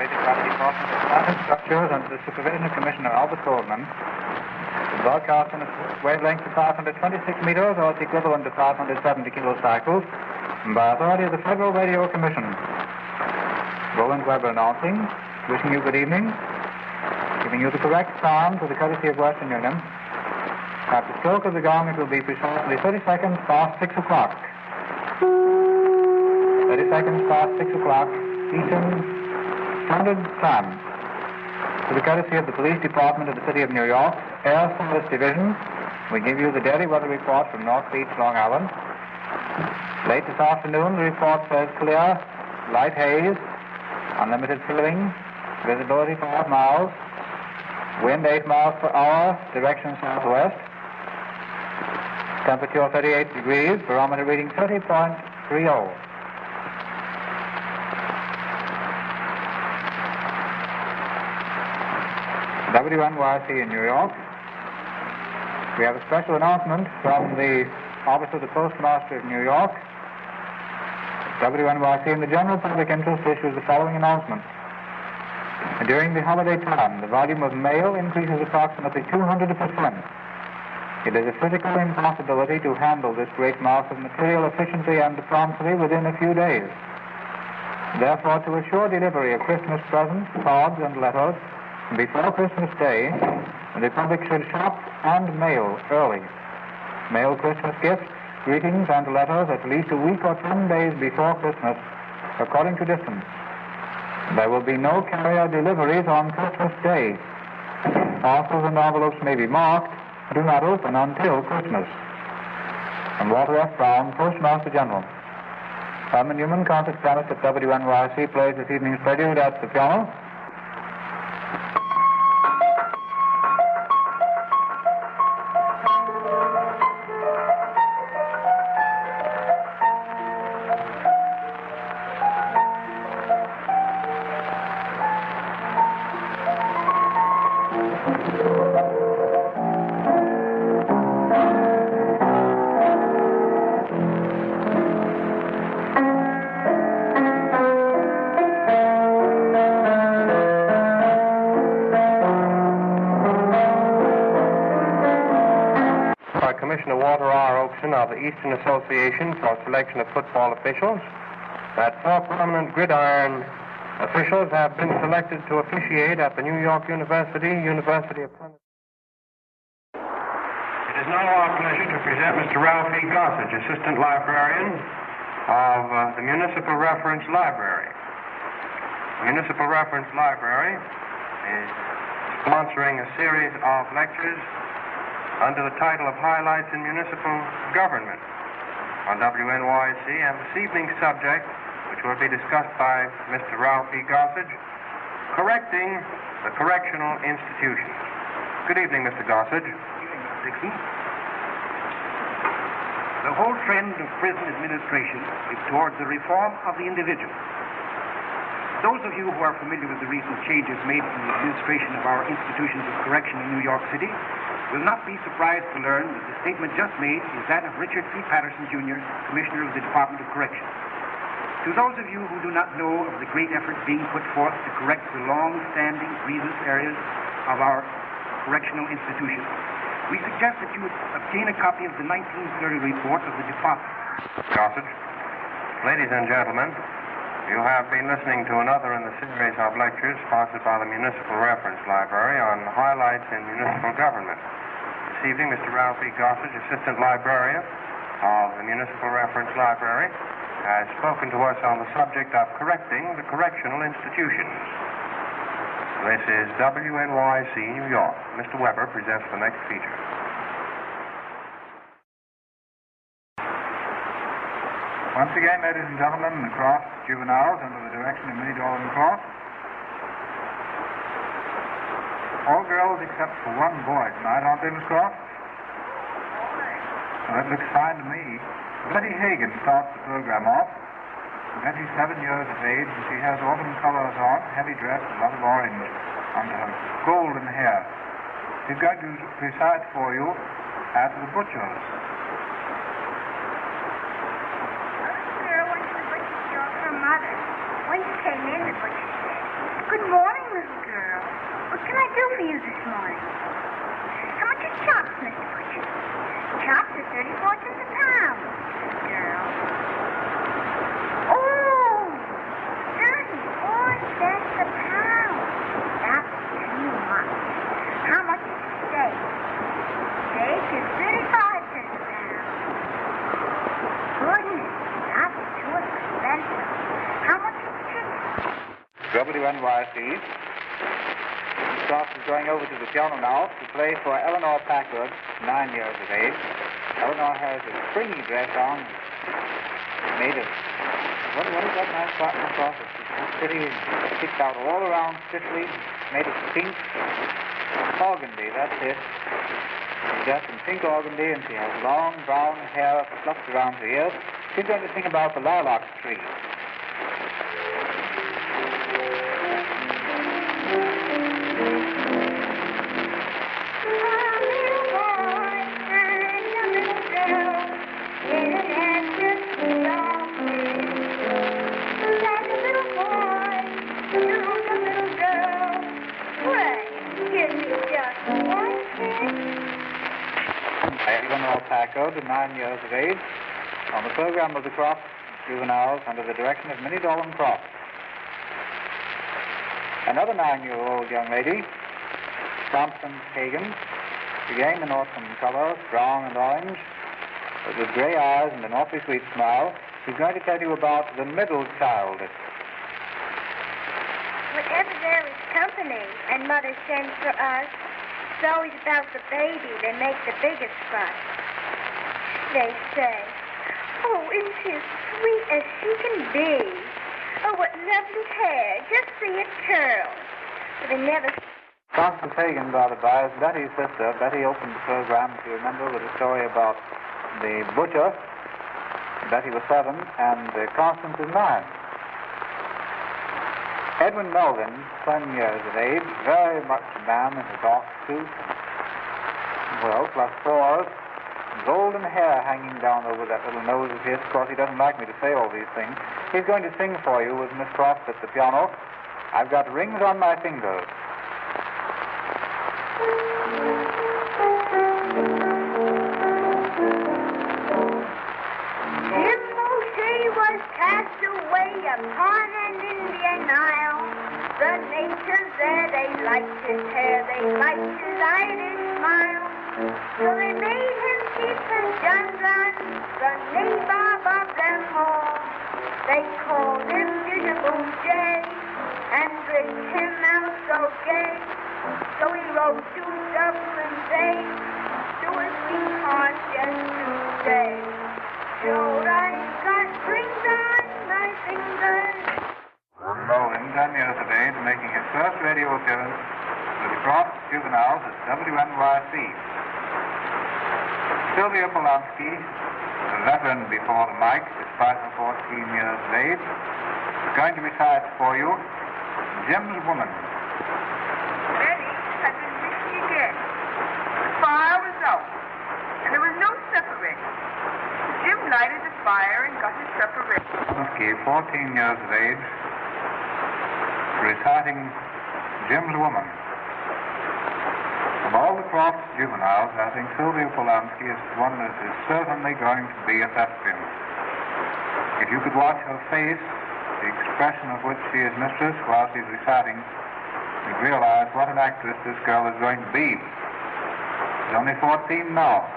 operated by the Department of Plant Structures under the supervision of Commissioner Albert Goldman. The broadcast on a wavelength of 526 meters, or its equivalent to 570 kilocycles, by authority of the Federal Radio Commission. Roland Weber announcing, wishing you good evening, giving you the correct sound for the courtesy of Western Union. At the stroke of the gong, it will be precisely 30 seconds past 6 o'clock. 30 seconds past 6 o'clock, Eastern Standard Time. To the courtesy of the Police Department of the City of New York, Air Service Division, we give you the daily weather report from North Beach, Long Island. Late this afternoon, the report says clear, light haze, unlimited ceiling, visibility 5 miles, wind 8 miles per hour, direction southwest, temperature 38 degrees, barometer reading 30.30. WNYC in New York. We have a special announcement from the Office of the Postmaster of New York. WNYC in the general public interest issues the following announcement. During the holiday time, the volume of mail increases approximately 200%. It is a physical impossibility to handle this great mass of material efficiently and promptly within a few days. Therefore, to assure delivery of Christmas presents, cards, and letters before Christmas Day, the public should shop and mail early. Mail Christmas gifts, greetings, and letters at least a week or 10 days before Christmas, according to distance. There will be no carrier deliveries on Christmas Day. Parcels and envelopes may be marked, do not open until Christmas. From Walter F. Brown, Postmaster General. Herman Newman, concert pianist at WNYC, plays this evening's prelude at the piano. Of the Eastern Association for Selection of Football Officials, that 4 prominent gridiron officials have been selected to officiate at the New York University of Tennessee. It is now our pleasure to present Mr. Ralph E. Gossage, Assistant Librarian of the Municipal Reference Library. The Municipal Reference Library is sponsoring a series of lectures under the title of Highlights in Municipal Government on WNYC, and this evening's subject, which will be discussed by Mr. Ralph E. Gossage, Correcting the Correctional Institutions. Good evening, Mr. Gossage. Good evening, Mr. Dixon. The whole trend of prison administration is towards the reform of the individual. Those of you who are familiar with the recent changes made in the administration of our institutions of correction in New York City will not be surprised to learn that the statement just made is that of Richard C. Patterson, Jr., Commissioner of the Department of Correction. To those of you who do not know of the great effort being put forth to correct the long-standing grievous areas of our correctional institutions, we suggest that you obtain a copy of the 1930 report of the Department. Gossage, ladies and gentlemen, you have been listening to another in the series of lectures sponsored by the Municipal Reference Library on highlights in municipal government. This evening, Mr. Ralph E. Gossage, Assistant Librarian of the Municipal Reference Library, has spoken to us on the subject of correcting the correctional institutions. This is WNYC, New York. Mr. Weber presents the next feature. Once again, ladies and gentlemen, the Croft juveniles under the direction of Minnie Dolan Croft. All girls except for one boy tonight, aren't they, Miss Croft? Well, that looks fine to me. Betty Hagan starts the program off. Betty's 7 years of age, and she has autumn colors on, heavy dress, a lot of orange under her golden hair. She's going to recite for you at the butcher's. Her mother. When she came in, the butcher said, Good morning, little girl. What can I do for you this morning? How much are chops, Mr. Butcher? Chops are 34 cents a pound, girl. Oh, 34 cents a pound. That's too much. How much is steak? Steak is 35 cents a pound. Goodness, that's too expensive. How much is chicken? WNYC. Croft is going over to the piano now to play for Eleanor Packard, 9 years of age. Eleanor has a springy dress on, made of, what is that nice cotton cloth? It's pretty, sticks out all around stiffly, made of pink organdy, that's it. She's got some pink organdy, and she has long brown hair fluffed around her ears. She's going to sing about the lilac tree. Eleanor Packard, 9 years of age, on the program of the Croft Juveniles under the direction of Minnie Dolan Croft. Another 9-year-old young lady, Constance Hagen, again in autumn colors, brown and orange, but with gray eyes and an awfully sweet smile. She's going to tell you about the middle child. Whenever there is company and Mother sends for us, it's always about the baby. They make the biggest fuss. They say, oh, isn't she as sweet as she can be? Oh, what lovely hair. Just see it curl. But they never... Constance Hagen, by the by, is Betty's sister. Betty opened the program, if you remember, with a story about the butcher. Betty was 7, and Constance is 9. Edwin Melvin, 10 years of age, very much a man in a dark suit, well, plus 4s, golden hair hanging down over that little nose of his. Of course, he doesn't like me to say all these things. He's going to sing for you with Miss Croft at the piano. I've got rings on my fingers. If Moshe was cast away upon an Indian isle, the natives there, they liked his hair, they liked his Irish smile. So they made him keep his gun, the nabob of them all. They called him Beautiful Jay, and dressed him out so gay. So he rode to Dublin Bay, to a sweetheart just to say, sure, I've got rings on my fingers. Melvin, 10 years of age, making his first radio appearance with the Croft Juveniles at WNYC. Sylvia Polanski, a veteran before the mic, despite her 14 years of age, is going to recite for you Jim's Woman. Betty had been missing again. The fire was out, and there was no supper ready. Jim lighted the fire and got his supper ready. Polanski, 14 years of age, reciting Jim's Woman. Of all the Croft juveniles, I think Sylvia Polanski is one that is certainly going to be a thespian. If you could watch her face, the expression of which she is mistress while she's reciting, you'd realize what an actress this girl is going to be. She's only 14 now.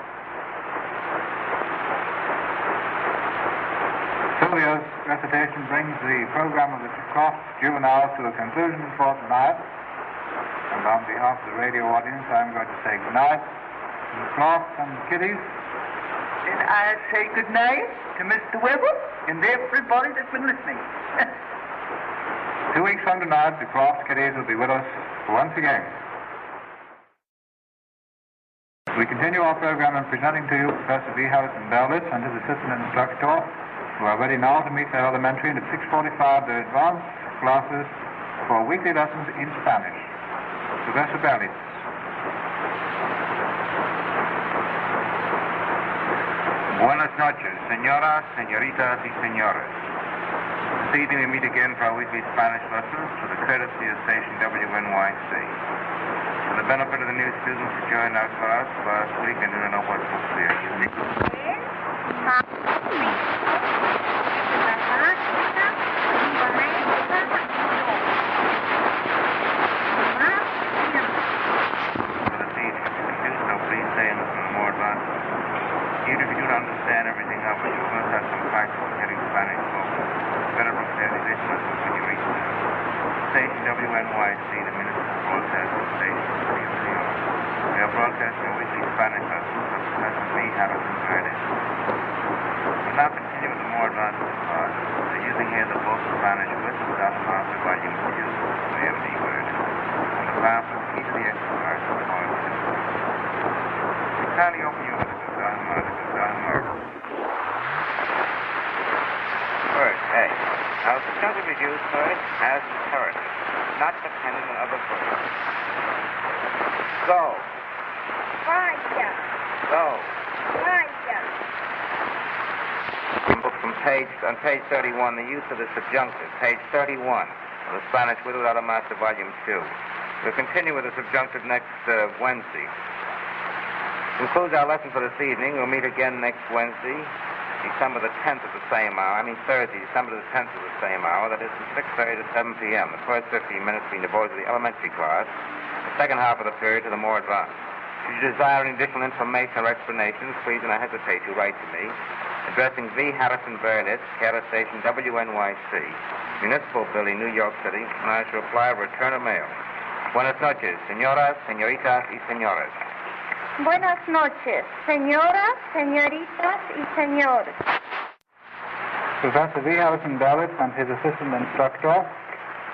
Sylvia's recitation brings the program of the Croft juveniles to a conclusion for tonight. And on behalf of the radio audience, I'm going to say good night to the Crofts and the kiddies. And I say good night to Mr. Weber and everybody that's been listening. 2 weeks from tonight, the Croft kiddies will be with us once again. We continue our program in presenting to you Professor V. Harrison Berlitz and his assistant instructor, who are ready now to meet their elementary and at 6:45 their advanced classes for weekly lessons in Spanish. Professor Berlitz. Buenas noches, señoras, señoritas y señores. evening we meet again for our weekly Spanish lessons for the courtesy of station WNYC. For the benefit of the new students who joined our class last week and didn't know what books they are using. For this evening, if you do so, please say anything more advanced. Even if you do not understand everything of it, you must have some practice in getting Spanish spoken. Better prepare these English lessons when you reach them. Station WNYC, the Municipal Broadcasting Station of the City of New York. We are broadcasting a weekly Spanish lessons of Professor V. Harrison Vernon. We'll now continue with the more advanced part. We're using here the book Spanish with and without the master volume 2, WMD version, and the pamphlet Key to the Excerpts of the Volume 2. We kindly open you with the Word A. Our subjunctive reviews first as imperative, not dependent on other verbs. Go. Vaya. Go. Vaya. On page 31, the use of the subjunctive. Page 31 of the Spanish with or without a master volume 2. We'll continue with the subjunctive next Wednesday. Concludes our lesson for this evening. We'll meet again next Wednesday, December the 10th at the same hour. Thursday, December the 10th at the same hour. That is from 6:30 to 7 p.m. The first 15 minutes being devoted to the elementary class. The second half of the period to the more advanced. If you desire any additional information or explanations, please do not hesitate to write to me. Addressing V. Harrison Burnett, care of station WNYC, Municipal Building, New York City, and I shall reply a return of mail. Buenas noches, señoras, señoritas y señores. Buenas noches, señoras, señoritas y señores. Professor V. Harrison Burnett and his assistant instructor,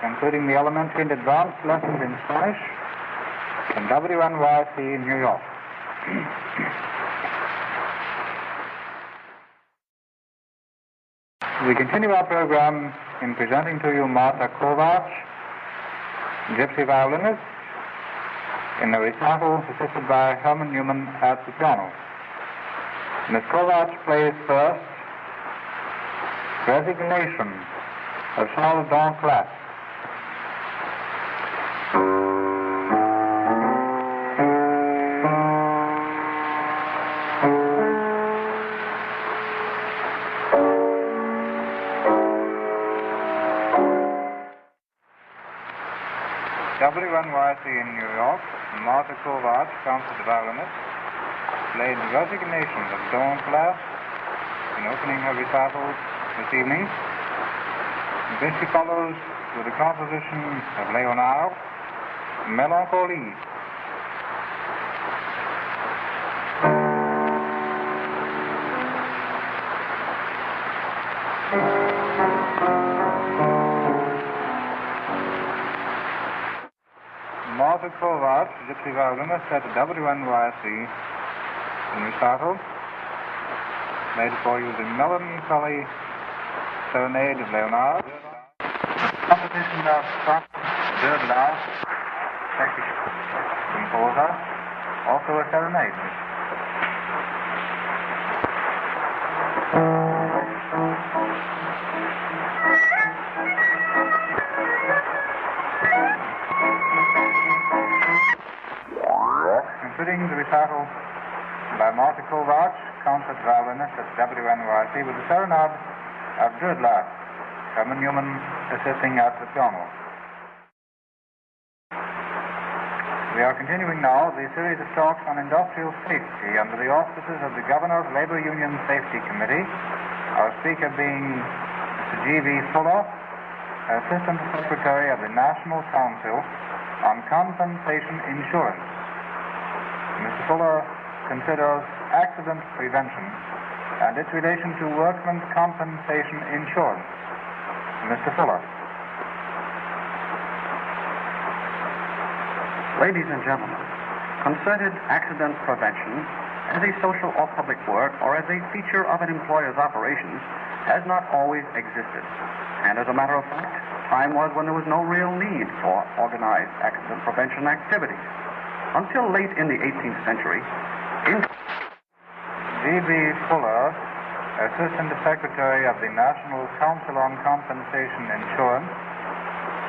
including the elementary and advanced lessons in Spanish, from WNYC in New York. We continue our program in presenting to you Marta Kovac, gypsy violinist, in the recital assisted by Herman Newman at the piano. Miss Kovac plays first Resignation of Charles Donclass. WNYC in New York, Marta Kovac, concert violinist, played Resignation of Donclass in opening her recital this evening. Then she follows with a composition of Léonard, Mélancolie. Marta Kovac, gypsy violinist at WNYC in recital, made for you the Melancholy Serenade of Léonard. Composition of Dödler, Tschechisch composer, also a serenade. Including the recital by Marta Kovac, concert violinist at WNYC, with the serenade of Dödler, Herman Newman assisting at the piano. We are continuing now the series of talks on industrial safety under the auspices of the Governor's Labor Union Safety Committee, our speaker being Mr. G.V. Fuller, Assistant Secretary of the National Council on Compensation Insurance. Mr. Fuller considers accident prevention and its relation to workmen's compensation insurance. Mr. Fuller. Ladies and gentlemen, concerted accident prevention as a social or public work or as a feature of an employer's operations has not always existed. And as a matter of fact, time was when there was no real need for organized accident prevention activities. Until late in the 18th century, G.B. Fuller Assistant Secretary of the National Council on Compensation Insurance,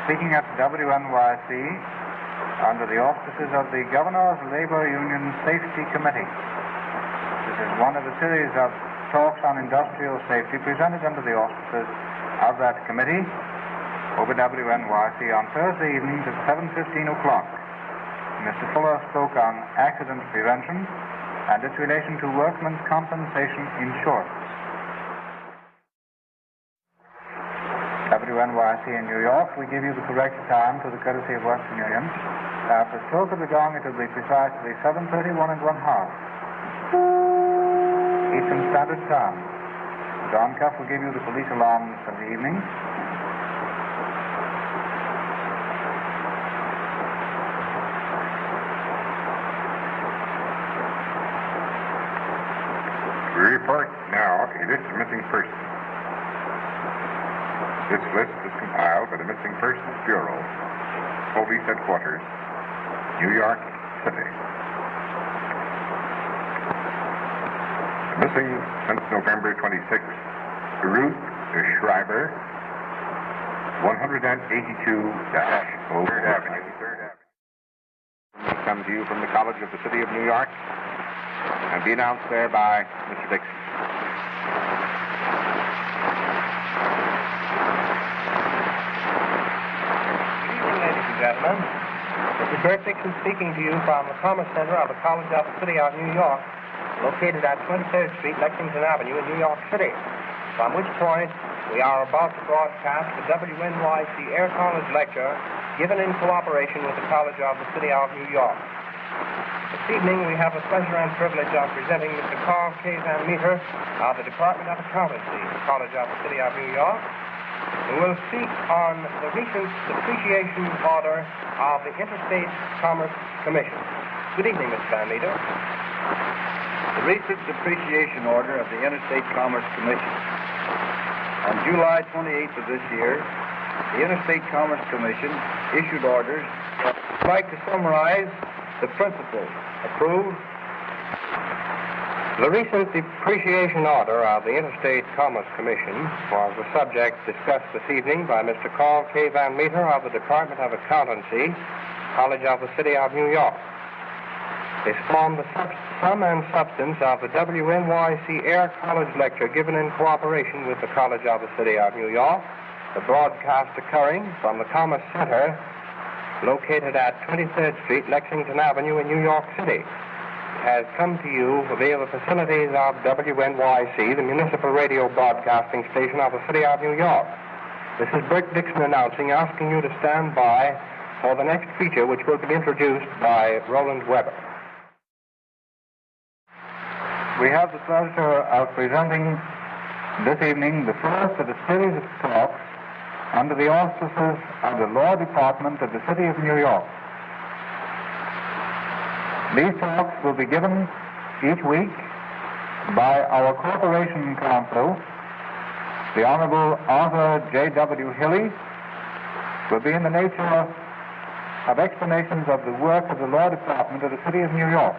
speaking at WNYC under the auspices of the Governor's Labor Union Safety Committee. This is one of a series of talks on industrial safety presented under the auspices of that committee over WNYC on Thursday evenings at 7:15 o'clock. Mr. Fuller spoke on accident prevention and its relation to workmen's compensation insurance. WNYC in New York, we give you the correct time to the courtesy of Western Union. After the stroke of the gong, it will be precisely 7:31 1/2. Eastern Standard Time. John Cuff will give you the police alarms of the evening. We report now a list of missing persons. This list was compiled by the Missing Persons Bureau, Police Headquarters, New York City. Missing since November 26th, Ruth Schreiber, 182-03rd Avenue. We come to you from the College of the City of New York and be announced there by Mr. Dixon. Good evening, ladies and gentlemen. This is Bert Dixon speaking to you from the Commerce Center of the College of the City of New York, located at 23rd Street, Lexington Avenue in New York City, from which point we are about to broadcast the WNYC Air College Lecture given in cooperation with the College of the City of New York. This evening we have the pleasure and privilege of presenting Mr. Carl K. Van Meter of the Department of Accountancy, the College of the City of New York, who will speak on the recent depreciation order of the Interstate Commerce Commission. Good evening, Mr. Van Meter. The recent depreciation order of the Interstate Commerce Commission. On July 28th of this year, the Interstate Commerce Commission issued orders. I'd like to summarize the principles approved. The recent depreciation order of the Interstate Commerce Commission was the subject discussed this evening by Mr. Carl K. Van Meter of the Department of Accountancy, College of the City of New York. This formed the sum and substance of the WNYC Air College Lecture given in cooperation with the College of the City of New York, the broadcast occurring from the Commerce Center located at 23rd Street, Lexington Avenue in New York City. It has come to you via the facilities of WNYC, the municipal radio broadcasting station of the City of New York. This is Bert Dixon announcing, asking you to stand by for the next feature, which will be introduced by Roland Weber. We have the pleasure of presenting this evening the first of a series of talks under the auspices of the Law Department of the City of New York. These talks will be given each week by our Corporation Counsel, the Honorable Arthur J.W. Hilly, will be in the nature of explanations of the work of the Law Department of the City of New York.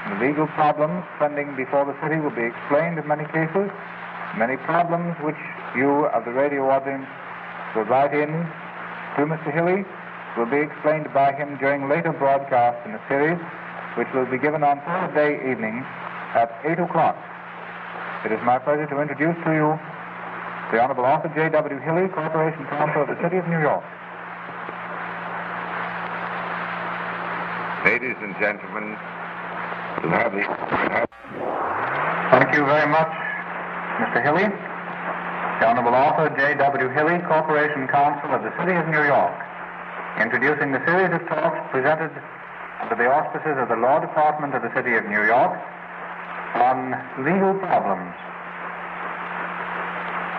The legal problems pending before the city will be explained in many cases. Many problems which you of the radio audience will write in to Mr. Hilly will be explained by him during later broadcasts in the series, which will be given on Thursday evening at 8 o'clock. It is my pleasure to introduce to you the Honorable Arthur J.W. Hilly, Corporation Counsel of the City of New York. Ladies and gentlemen, Thank you very much, Mr. Hilly. The Honorable Arthur J.W. Hilly, Corporation Counsel of the City of New York, introducing the series of talks presented under the auspices of the Law Department of the City of New York on legal problems.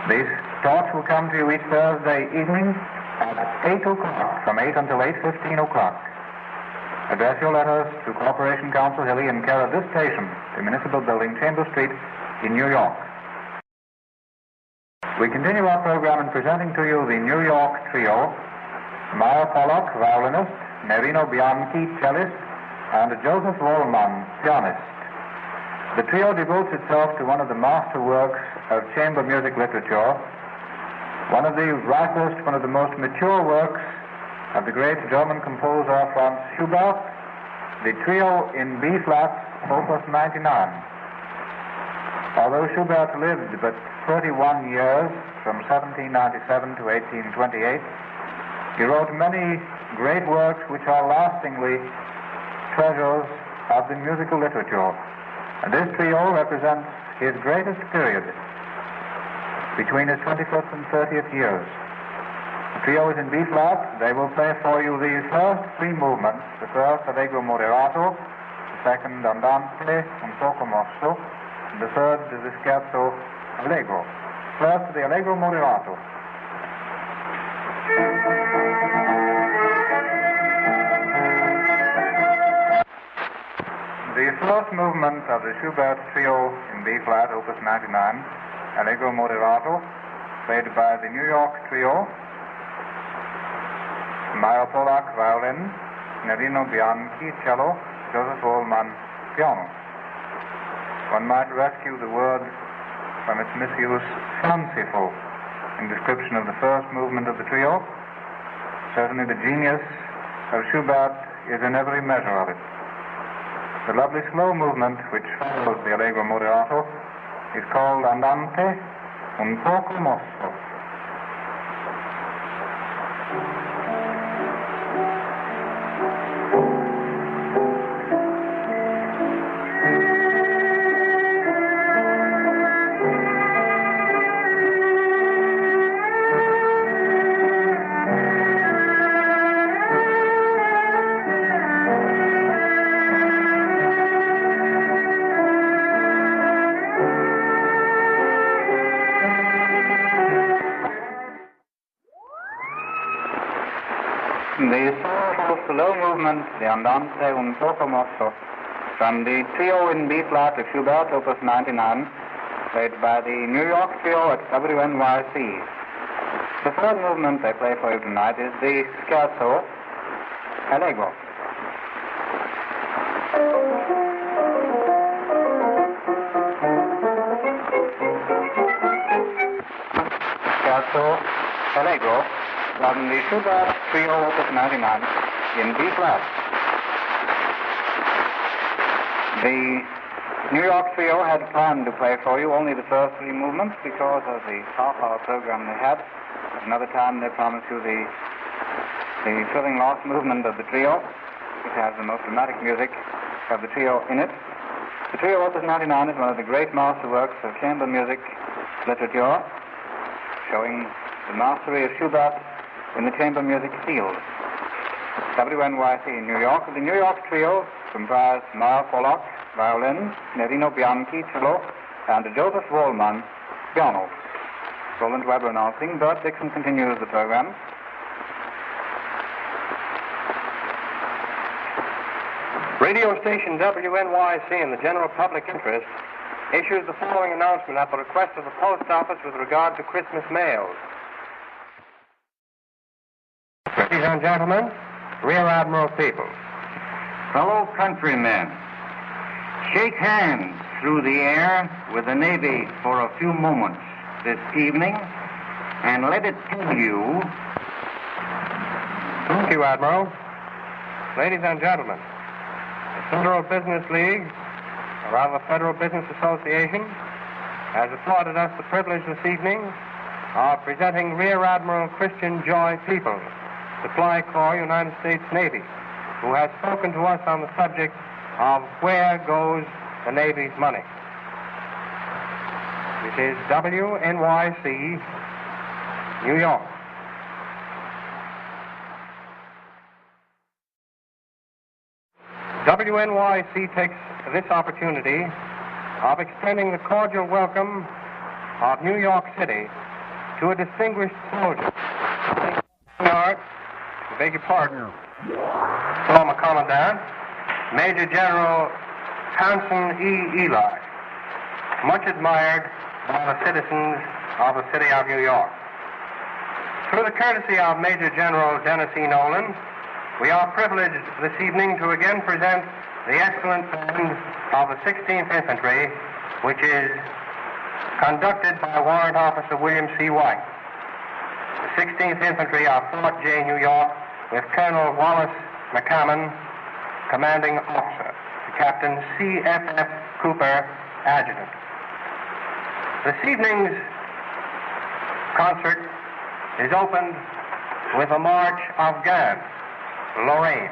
These talks will come to you each Thursday evening at 8 o'clock, from 8 until 8:15 o'clock. Address your letters to Corporation Counsel Hilly in care of this station, the Municipal Building, Chambers Street, in New York. We continue our program in presenting to you the New York Trio, Maya Pollock, violinist, Nerino Bianchi, cellist, and Joseph Wollman, pianist. The trio devotes itself to one of the master works of chamber music literature, one of the ripest, one of the most mature works of the great German composer Franz Schubert, the trio in B-flat, opus 99. Although Schubert lived but 31 years, from 1797 to 1828, he wrote many great works which are lastingly treasures of the musical literature. And this trio represents his greatest period, between his 21st and 30th years. The trio is in B-flat. They will play for you the first three movements, the first allegro moderato, the second andante un poco mosso, and the third is the scherzo allegro. First, the allegro moderato. The first movement of the Schubert trio in B-flat, opus 99, allegro moderato, played by the New York trio, Meyer Polak violin, Nerino Bianchi cello, Joseph Wohlmann piano. One might rescue the word from its misuse, fanciful, in description of the first movement of the trio. Certainly the genius of Schubert is in every measure of it. The lovely slow movement which follows the allegro moderato is called andante un poco mosso. The soulful slow movement, the andante un poco mosso, from the trio in B-flat of Schubert, opus 99, played by the New York trio at WNYC. The third movement they play for you tonight is the scherzo allegro. Scherzo allegro from the Schubert trio opus 99 in B-flat. The New York trio had planned to play for you only the first three movements because of the half-hour program they had. At another time they promised you the thrilling last movement of the trio, which has the most dramatic music of the trio in it. The trio opus 99 is one of the great masterworks of chamber music literature, showing the mastery of Schubert in the chamber music field. WNYC in New York. The New York trio comprised Meyer Polak, violin, Nerino Bianchi, cello, and Joseph Wohlmann, piano. Roland Weber announcing. Bert Dixon continues the program. Radio station WNYC in the general public interest issues the following announcement at the request of the Post Office with regard to Christmas mails. Ladies and gentlemen, Rear Admiral people, fellow countrymen, shake hands through the air with the Navy for a few moments this evening and let it tell you. Thank you, Admiral. Ladies and gentlemen, the Federal Business League, or rather Federal Business Association, has afforded us the privilege this evening of presenting Rear Admiral Christian Joy Peoples, Supply Corps, United States Navy, who has spoken to us on the subject of where goes the Navy's money. This is WNYC, New York. WNYC takes this opportunity of extending the cordial welcome of New York City to a distinguished soldier. Beg your pardon, former Commandant, Major General Hanson E. Eli, much admired by the citizens of the city of New York. Through the courtesy of Major General Dennis E. Nolan, we are privileged this evening to again present the excellent band of the 16th Infantry, which is conducted by Warrant Officer William C. White. The 16th Infantry of Fort J, New York, with Colonel Wallace McCammon, commanding officer, to Captain C.F.F. Cooper, adjutant. This evening's concert is opened with a march of Gand, Lorraine.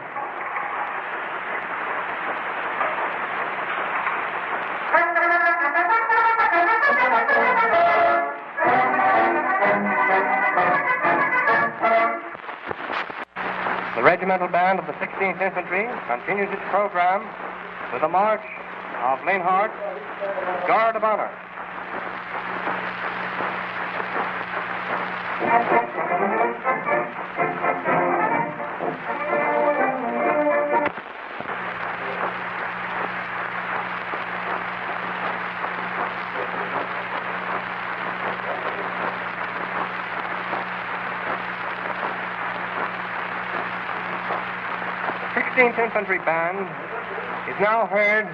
The regimental band of the 16th Infantry continues its program with a march of Linhart's Guard of Honor. The 16th Infantry Band is now heard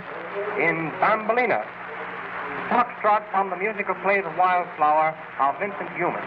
in Bambolina, foxtrot from the musical play The Wildflower of Vincent Newman.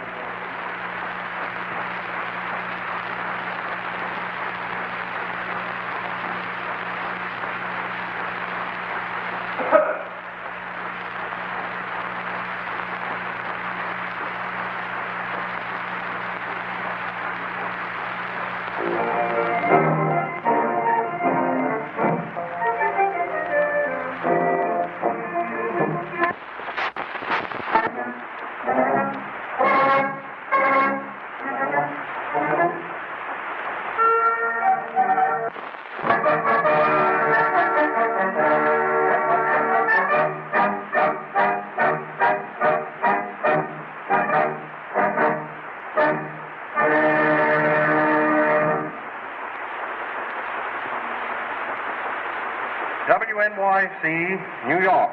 WNYC, New York.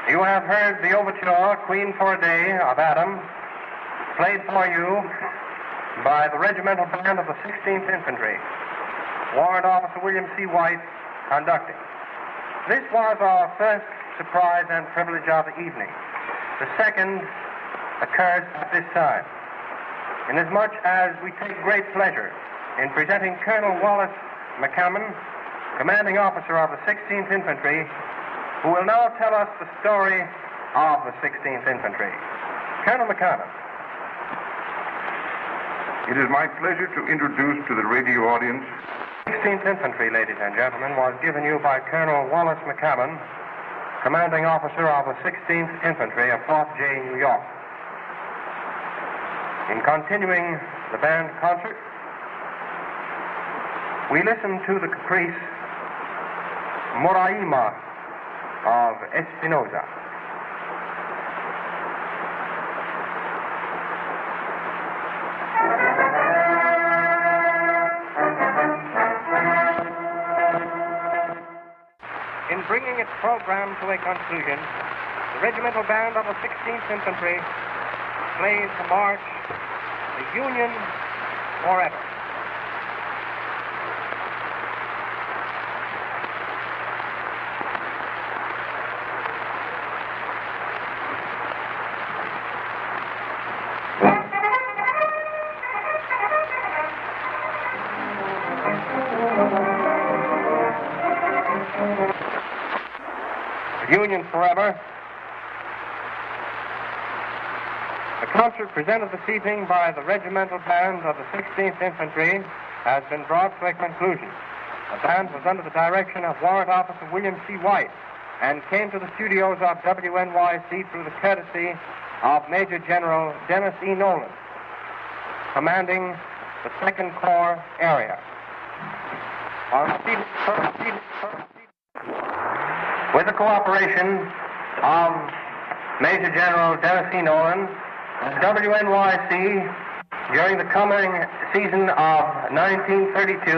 You have heard the overture, Queen for a Day, of Adam, played for you by the regimental band of the 16th Infantry, Warrant Officer William C. White conducting. This was our first surprise and privilege of the evening. The second occurs at this time, inasmuch as we take great pleasure in presenting Colonel Wallace McCammon, commanding officer of the 16th Infantry, who will now tell us the story of the 16th Infantry. Colonel McCammon. It is my pleasure to introduce to the radio audience 16th Infantry, ladies and gentlemen, was given you by Colonel Wallace McCammon, commanding officer of the 16th Infantry of Fort J, New York. In continuing the band concert, we listen to the caprice Moraima of Espinosa. In bringing its program to a conclusion, the regimental band of the 16th Infantry plays the march, The Union Forever. Union Forever. The concert presented this evening by the regimental band of the 16th Infantry has been brought to a conclusion. The band was under the direction of Warrant Officer William C. White and came to the studios of WNYC through the courtesy of Major General Dennis E. Nolan, commanding the 2nd Corps area. With the cooperation of Major General Dennis E. Nolan, WNYC, during the coming season of 1932,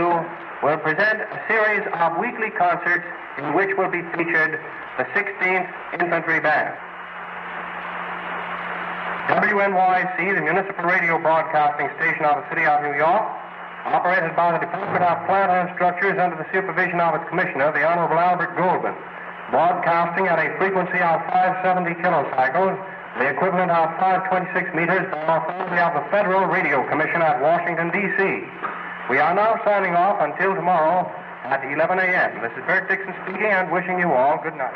will present a series of weekly concerts in which will be featured the 16th Infantry Band. WNYC, the municipal radio broadcasting station of the city of New York, operated by the Department of Plant and Structures under the supervision of its commissioner, the Honorable Albert Goldman, broadcasting at a frequency of 570 kilocycles, the equivalent of 526 meters, by authority of the Federal Radio Commission at Washington, D.C. We are now signing off until tomorrow at 11 a.m. This is Bert Dixon speaking and wishing you all good night.